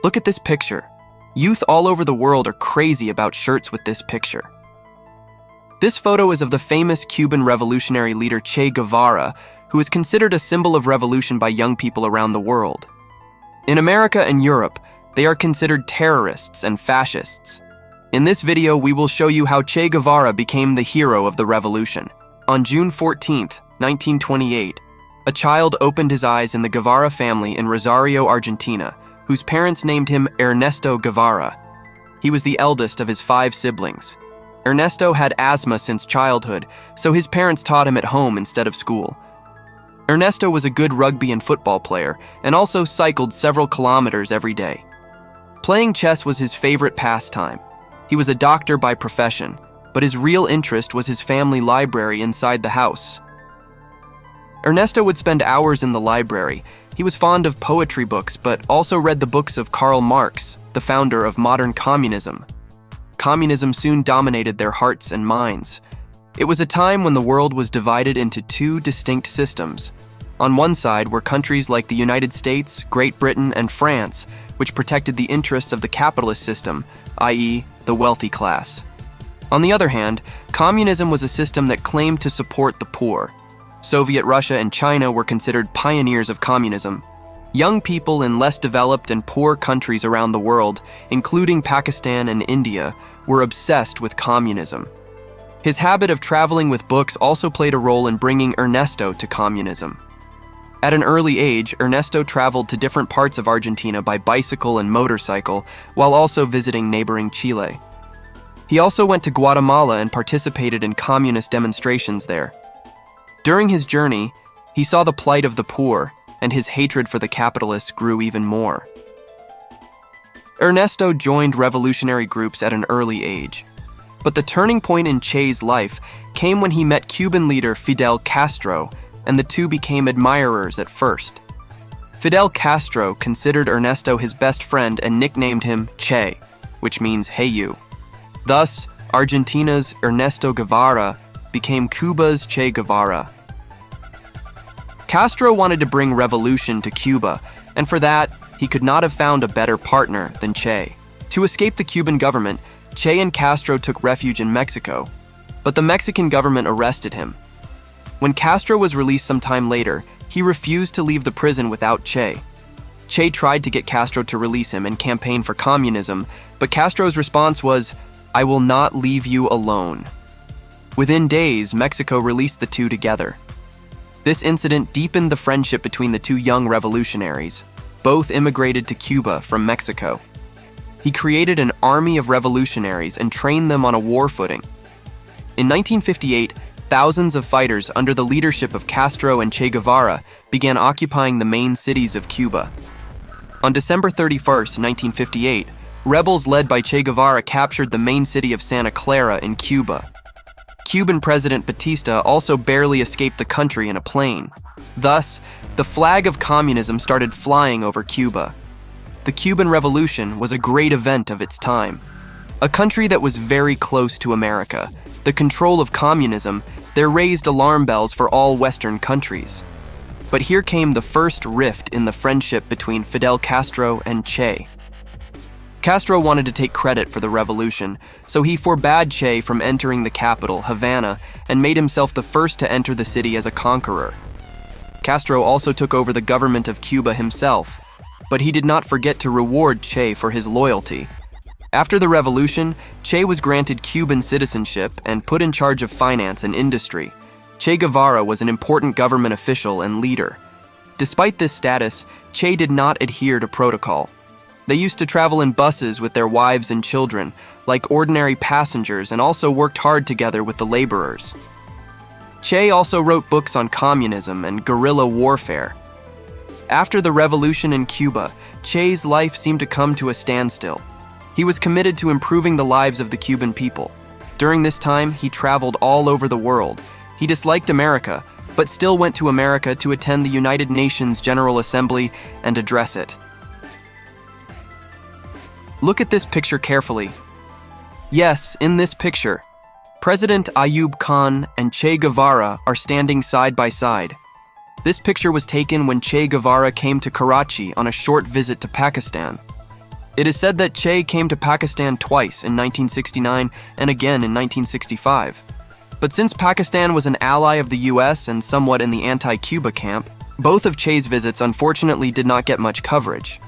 Look at this picture. Youth all over the world are crazy about shirts with this picture. This photo is of the famous Cuban revolutionary leader Che Guevara, who is considered a symbol of revolution by young people around the world. In America and Europe, they are considered terrorists and fascists. In this video, we will show you how Che Guevara became the hero of the revolution. On June 14, 1928, a child opened his eyes in the Guevara family in Rosario, Argentina, whose parents named him Ernesto Guevara. He was the eldest of his 5 siblings. Ernesto had asthma since childhood, so his parents taught him at home instead of school. Ernesto was a good rugby and football player and also cycled several kilometers every day. Playing chess was his favorite pastime. He was a doctor by profession, but his real interest was his family library inside the house. Ernesto would spend hours in the library. He was fond of poetry books, but also read the books of Karl Marx, the founder of modern communism. Communism soon dominated their hearts and minds. It was a time when the world was divided into 2 distinct systems. On one side were countries like the United States, Great Britain, and France, which protected the interests of the capitalist system, i.e., the wealthy class. On the other hand, communism was a system that claimed to support the poor. Soviet Russia and China were considered pioneers of communism. Young people in less developed and poor countries around the world, including Pakistan and India, were obsessed with communism. His habit of traveling with books also played a role in bringing Ernesto to communism. At an early age, Ernesto traveled to different parts of Argentina by bicycle and motorcycle, while also visiting neighboring Chile. He also went to Guatemala and participated in communist demonstrations there. During his journey, he saw the plight of the poor, and his hatred for the capitalists grew even more. Ernesto joined revolutionary groups at an early age. But the turning point in Che's life came when he met Cuban leader Fidel Castro, and the two became admirers at first. Fidel Castro considered Ernesto his best friend and nicknamed him Che, which means "Hey you." Thus, Argentina's Ernesto Guevara became Cuba's Che Guevara. Castro wanted to bring revolution to Cuba, and for that, he could not have found a better partner than Che. To escape the Cuban government, Che and Castro took refuge in Mexico, but the Mexican government arrested him. When Castro was released some time later, he refused to leave the prison without Che. Che tried to get Castro to release him and campaign for communism, but Castro's response was, "I will not leave you alone." Within days, Mexico released the two together. This incident deepened the friendship between the 2 young revolutionaries. Both immigrated to Cuba from Mexico. He created an army of revolutionaries and trained them on a war footing. In 1958, thousands of fighters under the leadership of Castro and Che Guevara began occupying the main cities of Cuba. On December 31, 1958, rebels led by Che Guevara captured the main city of Santa Clara in Cuba. Cuban President Batista also barely escaped the country in a plane. Thus, the flag of communism started flying over Cuba. The Cuban Revolution was a great event of its time. A country that was very close to America, the control of communism, there raised alarm bells for all Western countries. But here came the first rift in the friendship between Fidel Castro and Che. Castro wanted to take credit for the revolution, so he forbade Che from entering the capital, Havana, and made himself the first to enter the city as a conqueror. Castro also took over the government of Cuba himself, but he did not forget to reward Che for his loyalty. After the revolution, Che was granted Cuban citizenship and put in charge of finance and industry. Che Guevara was an important government official and leader. Despite this status, Che did not adhere to protocol. They used to travel in buses with their wives and children, like ordinary passengers, and also worked hard together with the laborers. Che also wrote books on communism and guerrilla warfare. After the revolution in Cuba, Che's life seemed to come to a standstill. He was committed to improving the lives of the Cuban people. During this time, he traveled all over the world. He disliked America, but still went to America to attend the United Nations General Assembly and address it. Look at this picture carefully. Yes, in this picture, President Ayub Khan and Che Guevara are standing side by side. This picture was taken when Che Guevara came to Karachi on a short visit to Pakistan. It is said that Che came to Pakistan twice in 1969 and again in 1965. But since Pakistan was an ally of the US and somewhat in the anti-Cuba camp, both of Che's visits unfortunately did not get much coverage.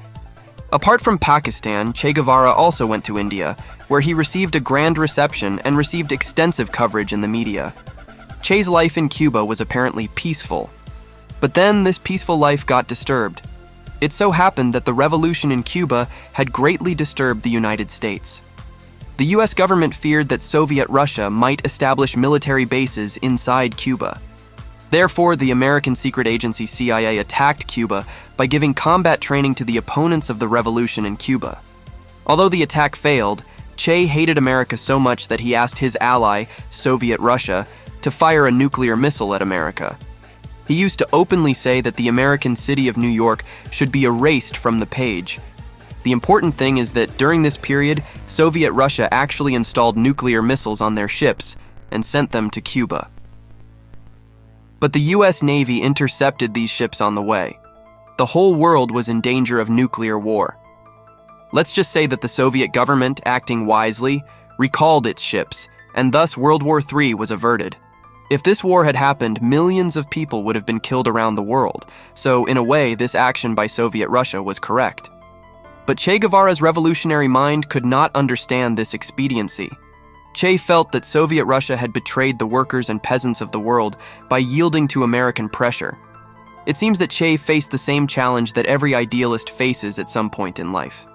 Apart from Pakistan, Che Guevara also went to India, where he received a grand reception and received extensive coverage in the media. Che's life in Cuba was apparently peaceful. But then this peaceful life got disturbed. It so happened that the revolution in Cuba had greatly disturbed the United States. The US government feared that Soviet Russia might establish military bases inside Cuba. Therefore, the American secret agency CIA attacked Cuba by giving combat training to the opponents of the revolution in Cuba. Although the attack failed, Che hated America so much that he asked his ally, Soviet Russia, to fire a nuclear missile at America. He used to openly say that the American city of New York should be erased from the page. The important thing is that during this period, Soviet Russia actually installed nuclear missiles on their ships and sent them to Cuba. But the US Navy intercepted these ships on the way. The whole world was in danger of nuclear war. Let's just say that the Soviet government, acting wisely, recalled its ships, and thus World War III was averted. If this war had happened, millions of people would have been killed around the world, so in a way, this action by Soviet Russia was correct. But Che Guevara's revolutionary mind could not understand this expediency. Che felt that Soviet Russia had betrayed the workers and peasants of the world by yielding to American pressure. It seems that Che faced the same challenge that every idealist faces at some point in life.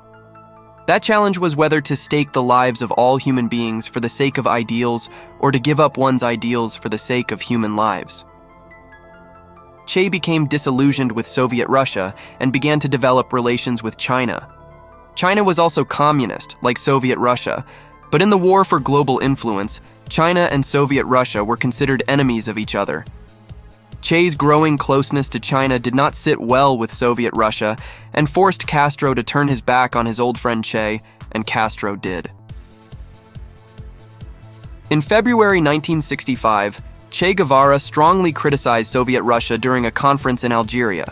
That challenge was whether to stake the lives of all human beings for the sake of ideals or to give up one's ideals for the sake of human lives. Che became disillusioned with Soviet Russia and began to develop relations with China. China was also communist, like Soviet Russia, but in the war for global influence, China and Soviet Russia were considered enemies of each other. Che's growing closeness to China did not sit well with Soviet Russia and forced Castro to turn his back on his old friend Che, and Castro did. In February 1965, Che Guevara strongly criticized Soviet Russia during a conference in Algeria.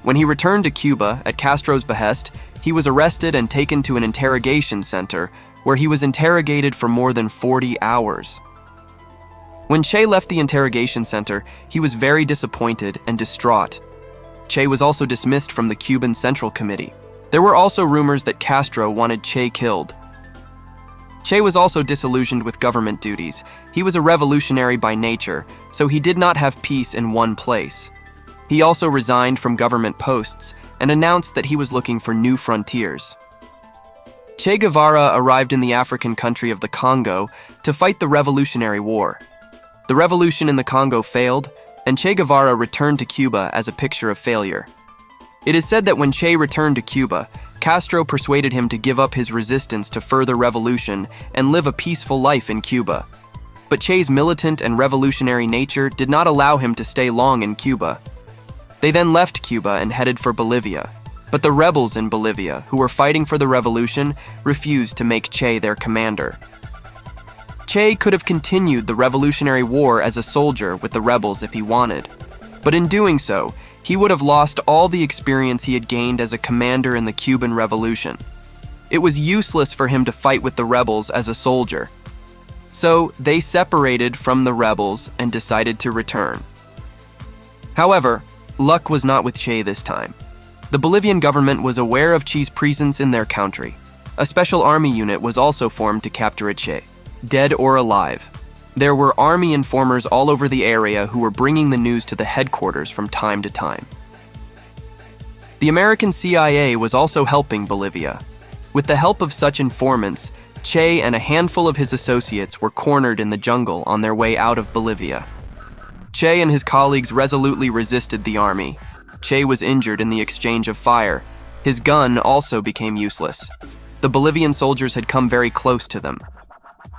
When he returned to Cuba at Castro's behest, he was arrested and taken to an interrogation center where he was interrogated for more than 40 hours. When Che left the interrogation center, he was very disappointed and distraught. Che was also dismissed from the Cuban Central Committee. There were also rumors that Castro wanted Che killed. Che was also disillusioned with government duties. He was a revolutionary by nature, so he did not have peace in one place. He also resigned from government posts and announced that he was looking for new frontiers. Che Guevara arrived in the African country of the Congo to fight the Revolutionary War. The revolution in the Congo failed, and Che Guevara returned to Cuba as a picture of failure. It is said that when Che returned to Cuba, Castro persuaded him to give up his resistance to further revolution and live a peaceful life in Cuba. But Che's militant and revolutionary nature did not allow him to stay long in Cuba. They then left Cuba and headed for Bolivia. But the rebels in Bolivia, who were fighting for the revolution, refused to make Che their commander. Che could have continued the Revolutionary War as a soldier with the rebels if he wanted. But in doing so, he would have lost all the experience he had gained as a commander in the Cuban Revolution. It was useless for him to fight with the rebels as a soldier. So they separated from the rebels and decided to return. However, luck was not with Che this time. The Bolivian government was aware of Che's presence in their country. A special army unit was also formed to capture Che, dead or alive. There were army informers all over the area who were bringing the news to the headquarters from time to time. The American CIA was also helping Bolivia. With the help of such informants, Che and a handful of his associates were cornered in the jungle on their way out of Bolivia. Che and his colleagues resolutely resisted the army. Che was injured in the exchange of fire. His gun also became useless. The Bolivian soldiers had come very close to them.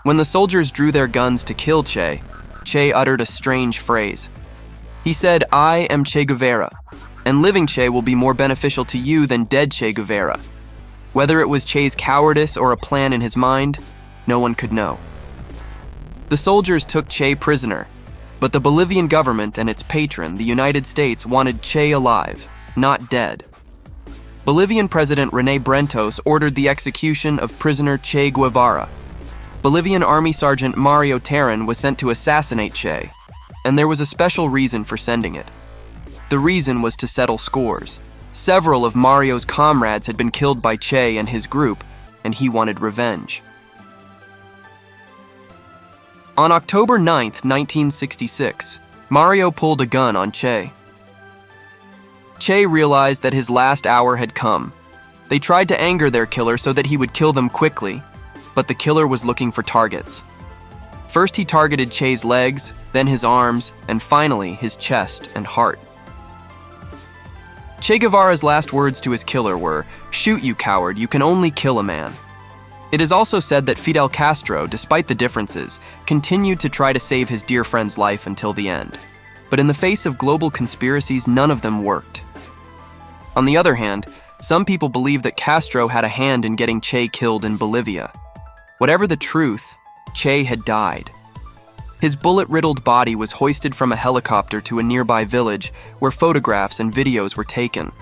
When the soldiers drew their guns to kill Che, Che uttered a strange phrase. He said, "I am Che Guevara, and living Che will be more beneficial to you than dead Che Guevara." Whether it was Che's cowardice or a plan in his mind, no one could know. The soldiers took Che prisoner, but the Bolivian government and its patron, the United States, wanted Che alive, not dead. Bolivian President René Brentos ordered the execution of prisoner Che Guevara. Bolivian Army Sergeant Mario Terán was sent to assassinate Che, and there was a special reason for sending it. The reason was to settle scores. Several of Mario's comrades had been killed by Che and his group, and he wanted revenge. On October 9, 1966, Mario pulled a gun on Che. Che realized that his last hour had come. They tried to anger their killer so that he would kill them quickly, but the killer was looking for targets. First he targeted Che's legs, then his arms, and finally his chest and heart. Che Guevara's last words to his killer were, "Shoot, you coward, you can only kill a man." It is also said that Fidel Castro, despite the differences, continued to try to save his dear friend's life until the end. But in the face of global conspiracies, none of them worked. On the other hand, some people believe that Castro had a hand in getting Che killed in Bolivia. Whatever the truth, Che had died. His bullet-riddled body was hoisted from a helicopter to a nearby village where photographs and videos were taken.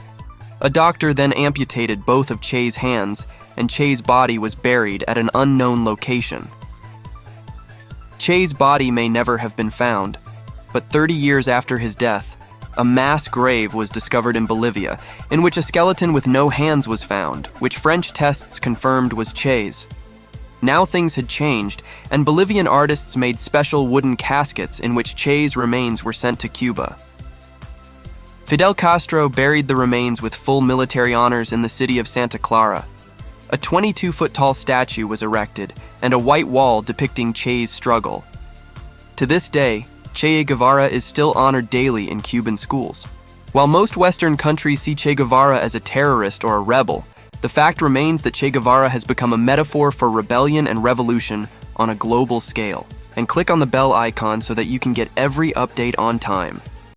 A doctor then amputated both of Che's hands, and Che's body was buried at an unknown location. Che's body may never have been found, but 30 years after his death, a mass grave was discovered in Bolivia, in which a skeleton with no hands was found, which French tests confirmed was Che's. Now things had changed, and Bolivian artists made special wooden caskets in which Che's remains were sent to Cuba. Fidel Castro buried the remains with full military honors in the city of Santa Clara. A 22-foot-tall statue was erected, and a white wall depicting Che's struggle. To this day, Che Guevara is still honored daily in Cuban schools. While most Western countries see Che Guevara as a terrorist or a rebel, the fact remains that Che Guevara has become a metaphor for rebellion and revolution on a global scale. And click on the bell icon so that you can get every update on time.